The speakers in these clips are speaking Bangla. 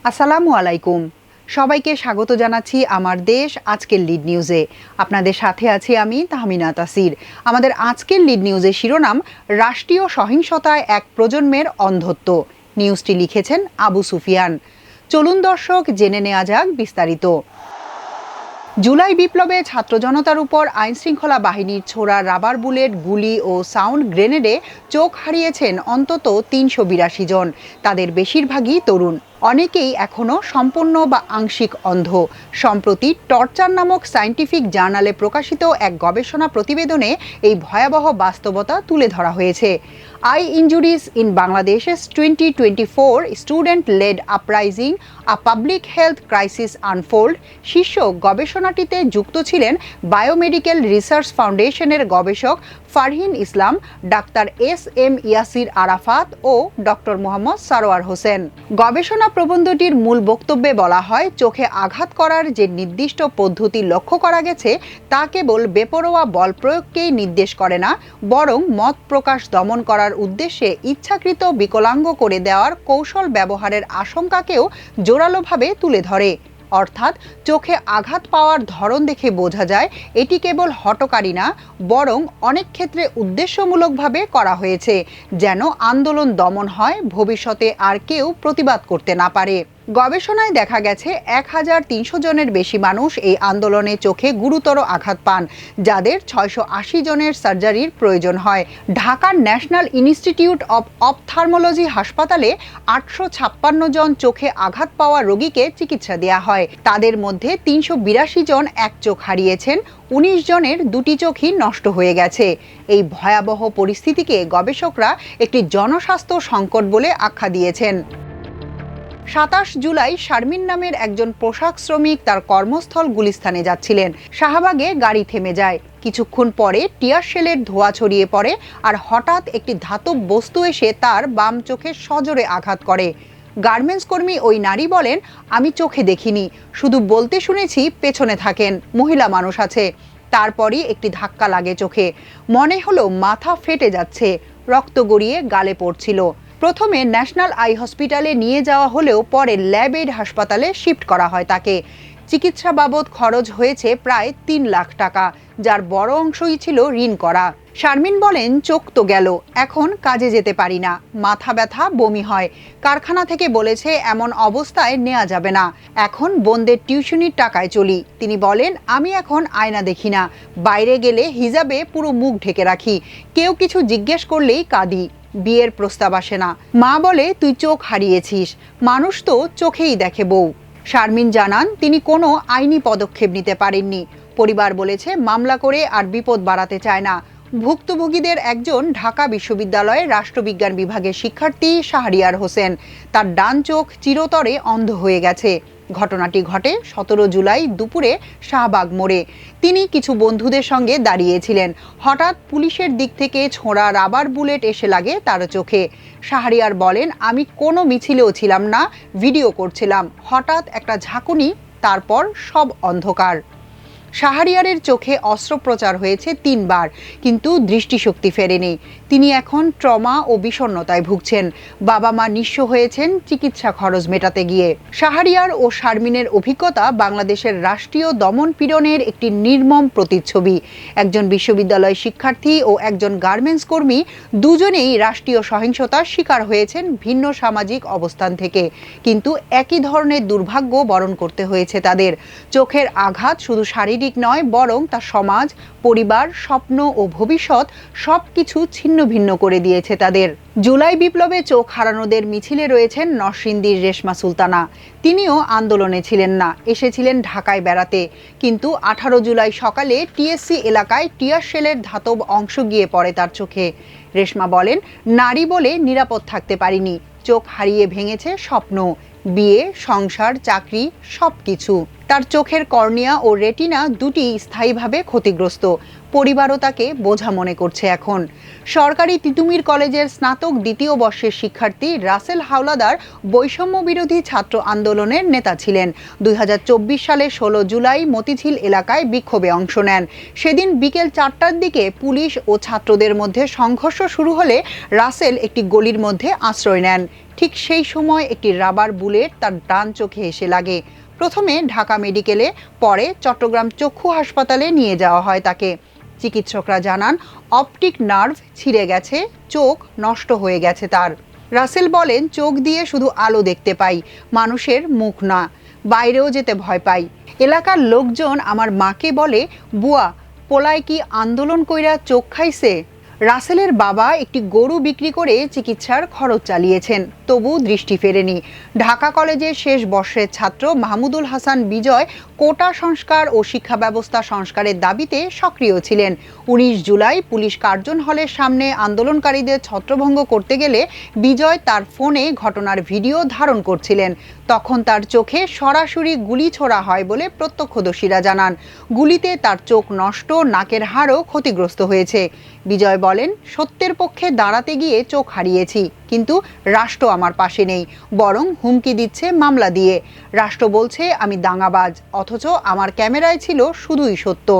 আসসালামু আলাইকুম। সবাইকে স্বাগত জানাচ্ছি আমার দেশ আজকের লিড নিউজে। আপনাদের সাথে আছি আমি তাহমিনা তাসির। আমাদের আজকের লিড নিউজের শিরোনাম, রাষ্ট্রীয় সহিংসতায় এক প্রজন্মের অন্ধত্ব। নিউজটি লিখেছেন আবু সুফিয়ান। চলুন দর্শক, জেনে নেওয়া যাক বিস্তারিত। জুলাই বিপ্লবে ছাত্র জনতার উপর আইনশৃঙ্খলা বাহিনীর ছোড়া রাবার বুলেট, গুলি ও সাউন্ড গ্রেনেডে চোখ হারিয়েছেন অন্তত ৩৮২ জন। তাদের বেশিরভাগই তরুণ, অনেকেই এখনও সম্পূর্ণ বা আংশিক অন্ধ। সম্প্রতি টর্চার নামক সায়েন্টিফিক জার্নালে প্রকাশিত এক গবেষণা প্রতিবেদনে এই ভয়াবহ বাস্তবতা তুলে ধরা হয়েছে। আই ইনজুরিজ ইন বাংলাদেশের 2024 স্টুডেন্ট লেড আপরাইজিং, আ পাবলিক হেলথ ক্রাইসিস আনফোল্ড শীর্ষক গবেষণাটিতে যুক্ত ছিলেন বায়োমেডিক্যাল রিসার্চ ফাউন্ডেশনের গবেষক ফারহিন ইসলাম, ডাক্তার এস.এম. ইয়াসির আরাফাত ও ডক্টর মোহাম্মদ সারোয়ার হোসেন। গবেষণা প্রবন্ধটির মূল বক্তব্যে বলা হয়, চোখে আঘাত করার যে নির্দিষ্ট পদ্ধতি লক্ষ্য করা গেছে তা কেবল বেপরোয়া বল প্রয়োগকেই নির্দেশ করে না, বরং মত প্রকাশ দমন করার উদ্দেশ্যে ইচ্ছাকৃত বিকলাঙ্গ করে দেওয়ার কৌশল ব্যবহারের আশঙ্কাকেও জোরালোভাবে তুলে ধরে। অর্থাৎ চোখে আঘাত পাওয়ার ধরন দেখে বোঝা যায় এটি কেবল হঠকারী না, বরং অনেক ক্ষেত্রে উদ্দেশ্যমূলকভাবে করা হয়েছে, যেন আন্দোলন দমন হয়, ভবিষ্যতে আর কেউ প্রতিবাদ করতে না পারে। গবেষণায় দেখা গেছে ১৩০০ জনের বেশি মানুষ এই আন্দোলনে চোখে গুরুতর আঘাত পান, যাদের ৬৮০ জনের সার্জারির প্রয়োজন হয়। ঢাকার ন্যাশনাল ইনস্টিটিউট অব অপথালমোলজি হাসপাতালে ৮৫৬ জন চোখে আঘাত পাওয়া রোগীকে চিকিৎসা দেওয়া হয়। তাদের মধ্যে ৩৮২ জন এক চোখ হারিয়েছেন, ১৯ জনের দুটি চোখই নষ্ট হয়ে গেছে। এই ভয়াবহ পরিস্থিতিকে গবেষকরা একটি জনস্বাস্থ্য সংকট বলে আখ্যা দিয়েছেন। ২৭ জুলাই শারমিন নামের একজন পোশাক শ্রমিক তার কর্মস্থল গুলিস্তানে যাচ্ছিলেন। শাহবাগে গাড়ি থেমে যায়। কিছুক্ষণ পরে টিয়ার শেলের ধোঁয়া ছড়িয়ে পড়ে, আর হঠাৎ একটি ধাতব বস্তু এসে তার বাম চোখে সজোরে আঘাত করে। গার্মেন্টস কর্মী ওই নারী বলেন, আমি চোখে দেখিনি, শুধু বলতে শুনেছি পেছনে থাকেন, মহিলা মানুষ আছে। তারপরই একটি ধাক্কা লাগে চোখে। মনে হলো মাথা ফেটে যাচ্ছে, রক্ত গড়িয়ে গালে পড়ছিল। প্রথমে ন্যাশনাল আই হসপিটালে নিয়ে যাওয়া হলেও পরে ল্যাব এইড হাসপাতালে শিফট করা হয় তাকে। চিকিৎসা বাবদ খরচ হয়েছে প্রায় ৩ লাখ টাকা, যার বড় অংশই ছিল ঋণ করা। শারমিন বলেন, চোখ তো গেল, এখন কাজে যেতে পারি না, মাথা ব্যথা, বমি হয়। কারখানা থেকে বলেছে এমন অবস্থায় নেওয়া যাবে না, এখন বোনদের টিউশনির টাকায় চলি। তিনি বলেন, আমি এখন আয়না দেখি না, বাইরে গেলে হিজাবে পুরো মুখ ঢেকে রাখি, কেউ কিছু জিজ্ঞেস করলেই কাঁদি। বিয়ের প্রস্তাব আসে না, মা বলে তুই চোখ হারিয়েছিস, মানুষ তো চোখেই দেখে বউ। শারমিন জানান, তিনি কোনো আইনি পদক্ষেপ নিতে পারেননি। পরিবার বলেছে মামলা করে আর বিপদ বাড়াতে চায় না। ভুক্তভোগীদের একজন ঢাকা বিশ্ববিদ্যালয়ের রাষ্ট্রবিজ্ঞান বিভাগের শিক্ষার্থী শাহরিয়ার হোসেন। তার ডান চোখ চিরতরে অন্ধ হয়ে গেছে। ঘটনাটি ঘটে ১৭ জুলাই দুপুরে শাহবাগ মোড়ে। তিনি কিছু বন্ধুদের সঙ্গে দাঁড়িয়েছিলেন। হঠাৎ পুলিশের দিক থেকে ছোড়া রাবার বুলেট এসে লাগে তার চোখে। শাহরিয়ার বলেন, আমি কোনো মিছিলেও ছিলাম না, ভিডিও করছিলাম। হঠাৎ একটা ঝাঁকুনি, তারপর সব অন্ধকার। শাহরিয়ারের চোখে অস্ত্রোপচার হয়েছে ৩ বার, কিন্তু দৃষ্টিশক্তি ফেরেনি। তিনি এখন ট্রমা ও বিষণ্ণতায় ভুগছেন। বাবা মা নিঃস্ব হয়েছেন চিকিৎসা খরচ মেটাতে গিয়ে। শাহরিয়ার ও শারমিনের অভিজ্ঞতা বাংলাদেশের রাষ্ট্রীয় দমন পীড়নের একটি নির্মম প্রতিচ্ছবি। একজন বিশ্ববিদ্যালয় শিক্ষার্থী ও একজন গার্মেন্টস কর্মী, দুজনেই রাষ্ট্রীয় সহিংসতার শিকার হয়েছেন ভিন্ন সামাজিক অবস্থান থেকে, কিন্তু একই ধরনের দুর্ভাগ্য বরণ করতে হয়েছে তাদের। চোখের আঘাত শুধু শারীরিক নয়, বরং তা সমাজ, পরিবার, স্বপ্ন ও ভবিষ্যৎ সবকিছু ছিন্ন ভিন্ন করে দিয়েছে তাদের। জুলাই বিপ্লবে চোখ হারানোদের মিছিলে রয়েছেন নরসিংদীর রেশমা সুলতানা। তিনিও আন্দোলনে ছিলেন না, এসেছিলেন ঢাকায় বেড়াতে। কিন্তু ১৮ জুলাই সকালে টিএসসি এলাকায় টিয়ার শেলের ধাতব অংশ গিয়ে পড়ে তার চোখে। রেশমা বলেন, নারী বলে নিরাপদ থাকতে পারিনি, চোখ হারিয়ে ভেঙেছে স্বপ্ন, বিয়ে, সংসার, চাকরি, সবকিছু। তার চোখের কর্নিয়া ও রেটিনা দুটি স্থায়ীভাবে ক্ষতিগ্রস্ত। পরিবারও তাকে বোঝা মনে করছে এখন। সরকারি তিতুমির কলেজের স্নাতক দ্বিতীয় বর্ষের শিক্ষার্থী রাসেল হাওলাদার বৈষম্য বিরোধী ছাত্র আন্দোলনের নেতা ছিলেন। 2024 সালের 16 জুলাই মতিঝিল এলাকায় বিক্ষোভে অংশ নেন। সেদিন বিকেল 4টার দিকে পুলিশ ও ছাত্রদের মধ্যে সংঘর্ষ শুরু হলে রাসেল একটি গলির মধ্যে আশ্রয় নেন। ঠিক সেই সময় একটি রাবার বুলেট তার ডান চোখে এসে লাগে। প্রথমে ঢাকা মেডিকেলে, পরে চট্টগ্রাম চক্ষু হাসপাতালে নিয়ে যাওয়া হয় তাকে। চিকিৎসকরা জানান অপটিক নার্ভ ছিঁড়ে গেছে, চোখ নষ্ট হয়ে গেছে তার। রাসেল বলেন, চোখ দিয়ে শুধু আলো দেখতে পাই, মানুষের মুখ না। বাইরেও যেতে ভয় পাই। এলাকার লোকজন আমার মাকে বলে, বুয়া পোলায় কি আন্দোলন কইরা চোখ খাইছে। রাসেলের বাবা একটি গরু বিক্রি করে চিকিৎসার খরচ চালিয়েছেন, তবু দৃষ্টি ফেরেনি। ঢাকা কলেজের শেষ বর্ষের ছাত্র মাহমুদুল হাসান বিজয় কোটা সংস্কার ও শিক্ষা ব্যবস্থা সংস্কারের দাবিতে সক্রিয় ছিলেন। 19 জুলাই পুলিশ কার্জন হলের সামনে আন্দোলনকারীদের ছত্রভঙ্গ করতে গেলে বিজয় তার ফোনে ঘটনার ভিডিও ধারণ করছিলেন। তখন তার চোখে সরাসরি গুলি ছোড়া হয় বলে প্রত্যক্ষদর্শীরা জানান। গুলিতে তার চোখ নষ্ট, নাকের হাড়ও ক্ষতিগ্রস্ত হয়েছে। বিজয় বলেন, সত্যের পক্ষে দাঁড়াতে গিয়ে চোখ হারিয়েছি, কিন্তু রাষ্ট্র আমার পাশে নেই, বরং হুমকি দিচ্ছে মামলা দিয়ে। রাষ্ট্র বলছে আমি দাঙ্গাবাজ, অথচ আমার ক্যামেরায় ছিল শুধুই সত্য।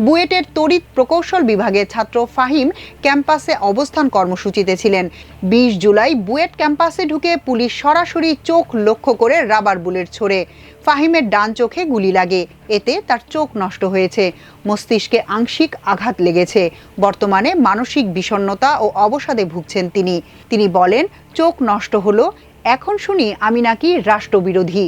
বুয়েটের তড়িৎ প্রকৌশল বিভাগের ছাত্র ফাহিম ক্যাম্পাসে অবস্থান কর্মসূচিতে ছিলেন। 20 জুলাই বুয়েট ক্যাম্পাসে ঢুকে পুলিশ সরাসরি চোখ লক্ষ্য করে রাবার বুলেট ছোড়ে। ফাহিমের ডান চোখে গুলি লাগে, এতে তার চোখ নষ্ট হয়েছে। মস্তিষ্কে আংশিক আঘাত লেগেছে। বর্তমানে মানসিক বিষণ্ণতা ও অবসাদে ভুগছেন তিনি বলেন, চোখ নষ্ট হলো, এখন শুনি আমি নাকি রাষ্ট্রবিরোধী।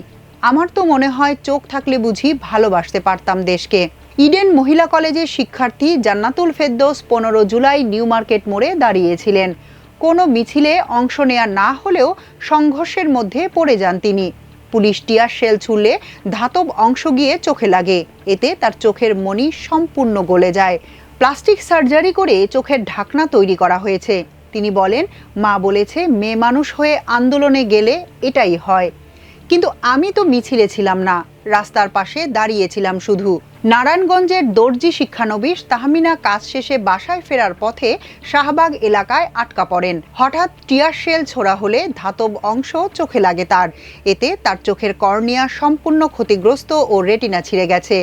আমার তো মনে হয় চোখ থাকলে বুঝি ভালোবাসতে পারতাম দেশকে। ইডেন মহিলা কলেজের শিক্ষার্থী জান্নাতুল ফেরদৌস 15 জুলাই নিউ মার্কেট মোড়ে দাঁড়িয়েছিলেন। কোনো মিছিলে অংশ নেওয়া না হলেও সংঘর্ষের মধ্যে পড়ে যান তিনি। পুলিশ টিয়ার শেল ছুড়লে ধাতব অংশ গিয়ে চোখে লাগে, এতে তার চোখের মণি সম্পূর্ণ গলে যায়। প্লাস্টিক সার্জারি করে চোখের ঢাকনা তৈরি করা হয়েছে। তিনি বলেন, মা বলেছে মেয়ে মানুষ হয়ে আন্দোলনে গেলে এটাই হয়, কিন্তু আমি তো মিছিলে ছিলাম না, রাস্তার পাশে দাঁড়িয়েছিলাম শুধু। নারায়ণগঞ্জের দর্জি শিক্ষানবিশ তাহমিনা কাজ শেষে বাসায় ফেরার পথে শাহবাগ এলাকায় আটকা পড়েন। হঠাৎ টিয়ার শেল ছোড়া হলে ধাতব অংশ চোখে লাগে তার। এতে তার চোখের কর্নিয়া সম্পূর্ণ ক্ষতিগ্রস্ত ও রেটিনা ছিঁড়ে গেছে।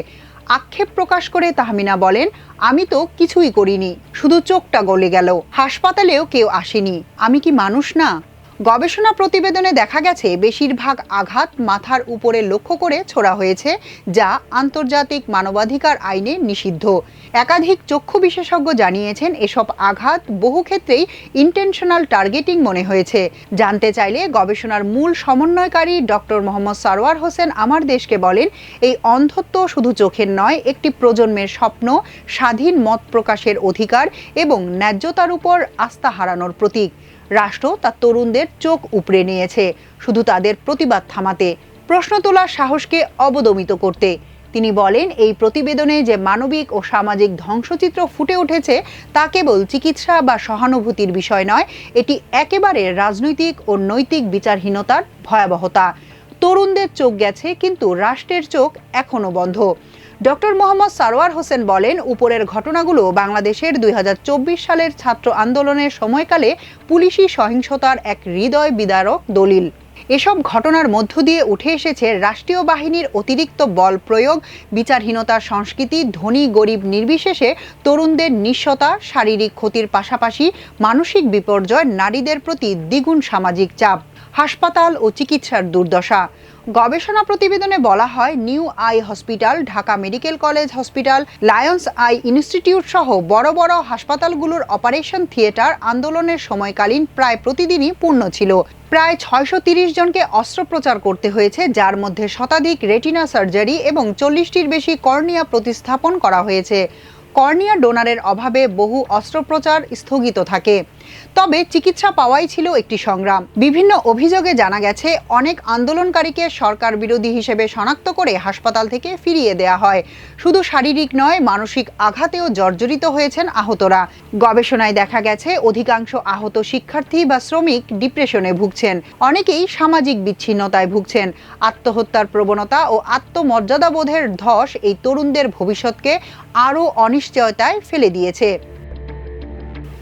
আক্ষেপ প্রকাশ করে তাহমিনা বলেন, আমি তো কিছুই করিনি, শুধু চোখটা গলে গেল। হাসপাতালেও কেউ আসেনি, আমি কি মানুষ না? গবেষণা প্রতিবেদনে দেখা গেছে বেশিরভাগ আঘাত মাথার উপরে লক্ষ্য করে ছোড়া হয়েছে, যা আন্তর্জাতিক মানবাধিকার আইনে নিষিদ্ধ। একাধিক চক্ষু বিশেষজ্ঞ জানিয়েছেন এসব আঘাত বহু ক্ষেত্রেই ইন্টেনশনাল টার্গেটিং মনে হয়েছে। জানতে চাইলে গবেষণার মূল সমন্বয়কারী ডক্টর মোহাম্মদ সারোয়ার হোসেন আমার দেশকে বলেন, এই অন্ধত্ব শুধু চোখের নয়, একটি প্রজন্মের স্বপ্ন, স্বাধীন মত প্রকাশের অধিকার এবং ন্যায্যতার উপর আস্থা হারানোর প্রতীক। রাষ্ট্র তার তরুণদের চোখ উপড়ে নিয়েছে শুধু তাদের প্রতিবাদ থামাতে, প্রশ্ন তোলার সাহসকে অবদমিত করতে। তিনি বলেন, এই প্রতিবেদনে যে মানবিক ও সামাজিক ধ্বংসচিত্র ফুটে উঠেছে তা কেবল চিকিৎসা বা সহানুভূতির বিষয় নয়, এটি একেবারে রাজনৈতিক ও নৈতিক বিচারহীনতার ভয়াবহতা। তরুণদের চোখ গেছে, কিন্তু রাষ্ট্রের চোখ এখনো বন্ধ। ডক্টর মোহাম্মদ সারোয়ার হোসেন বলেন, উপরের ঘটনাগুলো বাংলাদেশের 2024 সালের ছাত্র আন্দোলনের সময়কালে পুলিশি সহিংসতার এক হৃদয় বিদারক দলিল। এসব ঘটনার মধ্য দিয়ে উঠে এসেছে রাষ্ট্রীয় বাহিনীর অতিরিক্ত বল প্রয়োগ, বিচারহীনতার সংস্কৃতি, ধনী গরিব নির্বিশেষে তরুণদের নিঃস্বতা, শারীরিক ক্ষতির পাশাপাশি মানসিক বিপর্যয়, নারীদের প্রতি দ্বিগুণ সামাজিক চাপ, হাসপাতাল ও চিকিৎসার দুর্দশা। গবেষণা প্রতিবেদনে বলা হয়, new eye hospital, Dhaka medical college hospital, Lions eye institute সহ বড় বড় হাসপাতালগুলোর অপারেশন থিয়েটার আন্দোলনের সময়কালীন প্রায় প্রতিদিনই পূর্ণ ছিল। প্রায় 630 জনকে অস্ত্রোপচার করতে হয়েছে, যার মধ্যে শতাধিক রেটিনা সার্জারি এবং 40টির বেশি কর্নিয়া প্রতিস্থাপন করা হয়েছে। কর্নিয়া ডোনারের অভাবে বহু অস্ত্রোপচার স্থগিত থাকে। তবে চিকিৎসা পাওয়াই ছিল একটি সংগ্রাম। বিভিন্ন অভিযোগে জানা গেছে অনেক আন্দোলনকারীকে সরকার বিরোধী হিসেবে শনাক্ত করে হাসপাতাল থেকে ফিরিয়ে দেয়া হয়। শুধু শারীরিক নয়, মানসিক আঘাতেও জর্জরিত হয়েছেন আহতরা। গবেষণায় দেখা গেছে অধিকাংশ আহত শিক্ষার্থী বা শ্রমিক ডিপ্রেশনে ভুগছেন। অনেকেই সামাজিক বিচ্ছিন্নতায় ভুগছেন। আত্মহত্যার প্রবণতা ও আত্মমর্যাদাবোধের ধস এই তরুণদের ভবিষ্যৎকে আরও অনিশ্চয়তায় ফেলে দিয়েছে।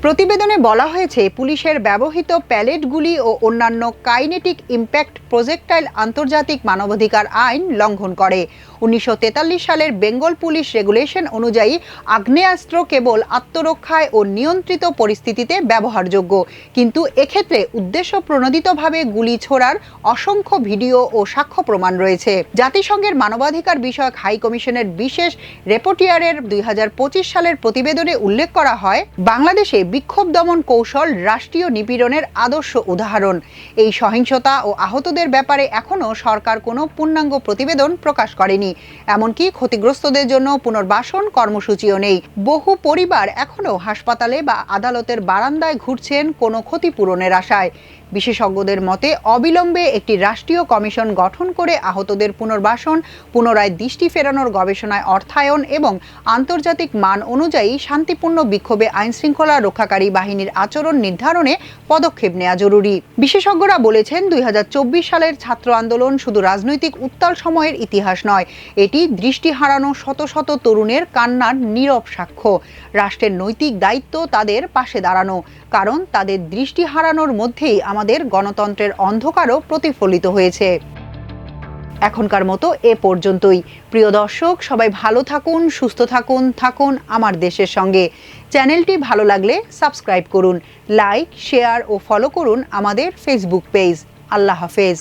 প্রতিবেদনে বলা হয়েছে, পুলিশের ব্যবহৃত প্যালেটগুলি ও অন্যান্য কাইনেটিক ইম্প্যাক্ট প্রজেক্টাইল আন্তর্জাতিক মানবাধিকার আইন লঙ্ঘন করে। 1943 সালের বেঙ্গল পুলিশ রেগুলেশন অনুযায়ী আগ্নেয়াস্ত্র কেবল আত্মরক্ষায় ও নিয়ন্ত্রিত পরিস্থিতিতে ব্যবহারযোগ্য, কিন্তু এক্ষেত্রে উদ্দেশ্যপ্রণোদিতভাবে গুলি ছোড়ার অসংখ্য ভিডিও ও সাক্ষ্য প্রমাণ রয়েছে। জাতিসংঘের মানবাধিকার বিষয়ক হাই কমিশনের বিশেষ রেপোর্টিয়ারের 2025 সালের প্রতিবেদনে উল্লেখ করা হয়, বাংলাদেশে বিক্ষোভ দমন কৌশল রাষ্ট্রীয় নিপীড়নের আদর্শ উদাহরণ। এই সহিংসতা ও আহতদের ব্যাপারে এখনও সরকার কোনো পূর্ণাঙ্গ প্রতিবেদন প্রকাশ করেনি। এমনকি ক্ষতিগ্রস্তদের জন্য পুনর্বাসন কর্মসূচিও নেই। বহু পরিবার এখনও হাসপাতালে বা আদালতের বারান্দায় ঘুরছেন কোনো ক্ষতিপূরণের আশায়। বিশেষজ্ঞদের মতে, অবিলম্বে একটি রাষ্ট্রীয় কমিশন গঠন করে আহতদের পুনর্বাসন, পুনরায় দৃষ্টি ফেরানোর গবেষণায় অর্থায়ন এবং আন্তর্জাতিক মান অনুযায়ী শান্তিপূর্ণ বিক্ষোভে আইনশৃঙ্খলা রক্ষাকারী বাহিনীর আচরণ নির্ধারণে পদক্ষেপ নেওয়া জরুরি। বিশেষজ্ঞরা বলেছেন, 2024 সালের ছাত্র আন্দোলন শুধু রাজনৈতিক উত্তাল সময়ের ইতিহাস নয়, এটি দৃষ্টি হারানো শত শত তরুণের কান্নার নীরব সাক্ষ্য। রাষ্ট্রের নৈতিক দায়িত্ব তাদের পাশে দাঁড়ানো, কারণ তাদের দৃষ্টি হারানোর মধ্যেই আমাদের গণতন্ত্রের অন্ধকারও প্রতিফলিত হয়েছে। এখনকার মতো এ পর্যন্তই। প্রিয় দর্শক, সবাই ভালো থাকুন, সুস্থ থাকুন, থাকুন আমার দেশের সঙ্গে। চ্যানেলটি ভালো লাগলে সাবস্ক্রাইব করুন, লাইক, শেয়ার ও ফলো করুন আমাদের ফেসবুক পেজ। আল্লাহ হাফেজ।